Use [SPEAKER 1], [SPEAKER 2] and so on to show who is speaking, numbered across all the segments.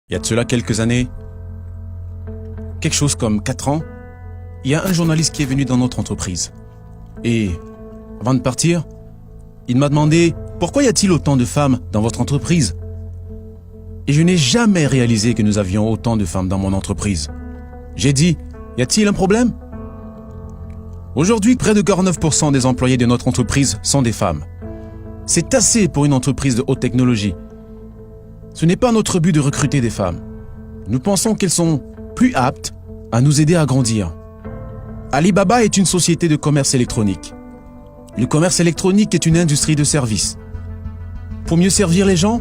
[SPEAKER 1] Il y a de cela quelques années, quelque chose comme 4 ans, il y a un journaliste qui est venu dans notre entreprise. Et avant de partir, il m'a demandé « Pourquoi y a-t-il autant de femmes dans votre entreprise ?» Et je n'ai jamais réalisé que nous avions autant de femmes dans mon entreprise. J'ai dit « Y a-t-il un problème ?» Aujourd'hui, près de 49% des employés de notre entreprise sont des femmes. C'est assez pour une entreprise de haute technologie. Ce n'est pas notre but de recruter des femmes. Nous pensons qu'elles sont plus aptes à nous aider à grandir. Alibaba est une société de commerce électronique. Le commerce électronique est une industrie de service. Pour mieux servir les gens,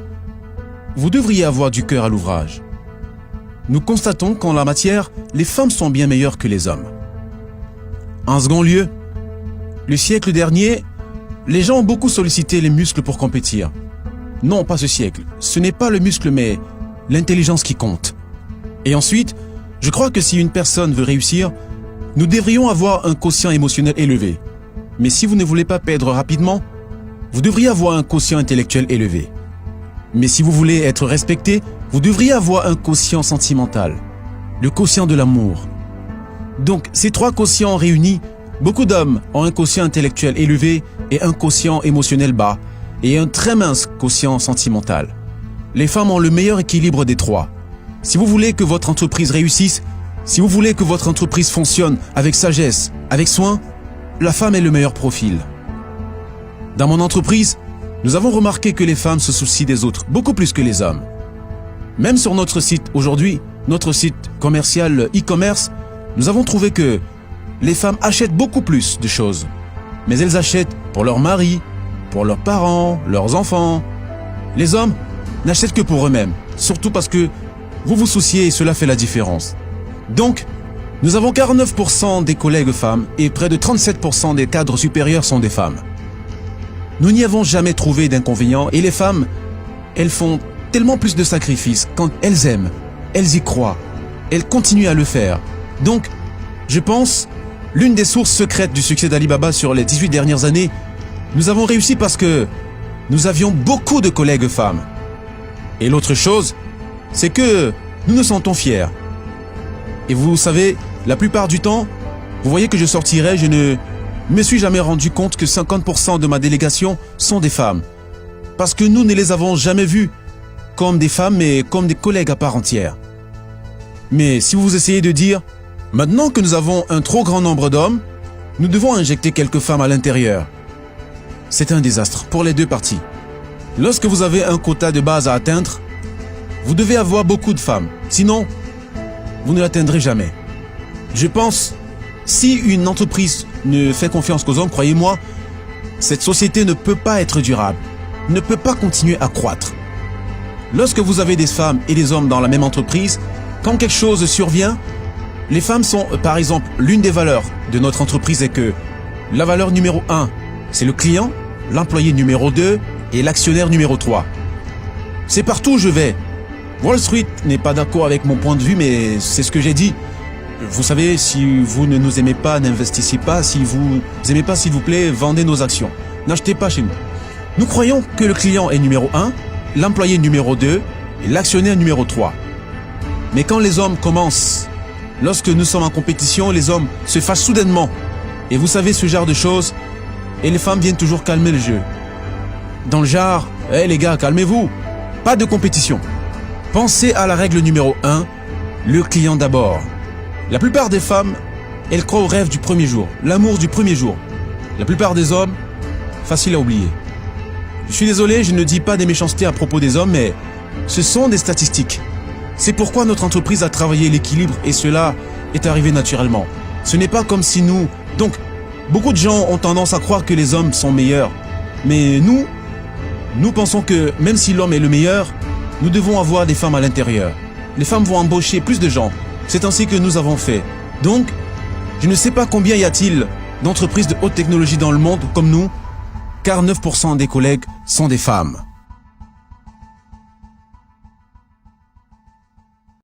[SPEAKER 1] vous devriez avoir du cœur à l'ouvrage. Nous constatons qu'en la matière, les femmes sont bien meilleures que les hommes. En second lieu, le siècle dernier, les gens ont beaucoup sollicité les muscles pour compétir. Non, pas ce siècle. Ce n'est pas le muscle, mais l'intelligence qui compte. Et ensuite, je crois que si une personne veut réussir, nous devrions avoir un quotient émotionnel élevé. Mais si vous ne voulez pas perdre rapidement, vous devriez avoir un quotient intellectuel élevé. Mais si vous voulez être respecté, vous devriez avoir un quotient sentimental, le quotient de l'amour. Donc, ces 3 quotients réunis, beaucoup d'hommes ont un quotient intellectuel élevé et un quotient émotionnel bas, et un très mince quotient sentimental. Les femmes ont le meilleur équilibre des 3. Si vous voulez que votre entreprise réussisse, si vous voulez que votre entreprise fonctionne avec sagesse, avec soin, la femme est le meilleur profil. Dans mon entreprise, nous avons remarqué que les femmes se soucient des autres beaucoup plus que les hommes. Même sur notre site aujourd'hui, notre site commercial e-commerce, nous avons trouvé que les femmes achètent beaucoup plus de choses. Mais elles achètent pour leur mari, pour leurs parents, leurs enfants. Les hommes n'achètent que pour eux-mêmes, surtout parce que vous vous souciez et cela fait la différence. Donc, nous avons 49% des collègues femmes et près de 37% des cadres supérieurs sont des femmes. Nous n'y avons jamais trouvé d'inconvénient et les femmes, elles font tellement plus de sacrifices quand elles aiment, elles y croient, elles continuent à le faire. Donc, je pense, l'une des sources secrètes du succès d'Alibaba sur les 18 dernières années, nous avons réussi parce que nous avions beaucoup de collègues femmes. Et l'autre chose, c'est que nous nous sentons fiers. Et vous savez, la plupart du temps, vous voyez que je sortirai, je ne me suis jamais rendu compte que 50% de ma délégation sont des femmes. Parce que nous ne les avons jamais vues comme des femmes, mais comme des collègues à part entière. Mais si vous essayez de dire, maintenant que nous avons un trop grand nombre d'hommes, nous devons injecter quelques femmes à l'intérieur. C'est un désastre pour les 2 parties. Lorsque vous avez un quota de base à atteindre, vous devez avoir beaucoup de femmes. Sinon, vous ne l'atteindrez jamais. Je pense, si une entreprise ne fait confiance qu'aux hommes, croyez-moi, cette société ne peut pas être durable, ne peut pas continuer à croître. Lorsque vous avez des femmes et des hommes dans la même entreprise, quand quelque chose survient, les femmes sont, par exemple, l'une des valeurs de notre entreprise est que la valeur numéro 1, c'est le client, l'employé numéro 2 et l'actionnaire numéro 3. C'est partout où je vais. Wall Street n'est pas d'accord avec mon point de vue, mais c'est ce que j'ai dit. Vous savez, si vous ne nous aimez pas, n'investissez pas. Si vous aimez pas, s'il vous plaît, vendez nos actions. N'achetez pas chez nous. Nous croyons que le client est numéro 1, l'employé numéro 2 et l'actionnaire numéro 3. Mais quand les hommes commencent, lorsque nous sommes en compétition, les hommes se fâchent soudainement. Et vous savez ce genre de choses, et les femmes viennent toujours calmer le jeu. Dans le genre, hey les gars, calmez-vous. Pas de compétition. Pensez à la règle numéro 1, le client d'abord. La plupart des femmes, elles croient au rêve du premier jour, l'amour du premier jour. La plupart des hommes, facile à oublier. Je suis désolé, je ne dis pas des méchancetés à propos des hommes, mais ce sont des statistiques. C'est pourquoi notre entreprise a travaillé l'équilibre et cela est arrivé naturellement. Ce n'est pas comme si nous... Donc, beaucoup de gens ont tendance à croire que les hommes sont meilleurs. Mais nous pensons que même si l'homme est le meilleur, nous devons avoir des femmes à l'intérieur. Les femmes vont embaucher plus de gens. C'est ainsi que nous avons fait. Donc, je ne sais pas combien y a-t-il d'entreprises de haute technologie dans le monde comme nous, car 9% des collègues sont des femmes.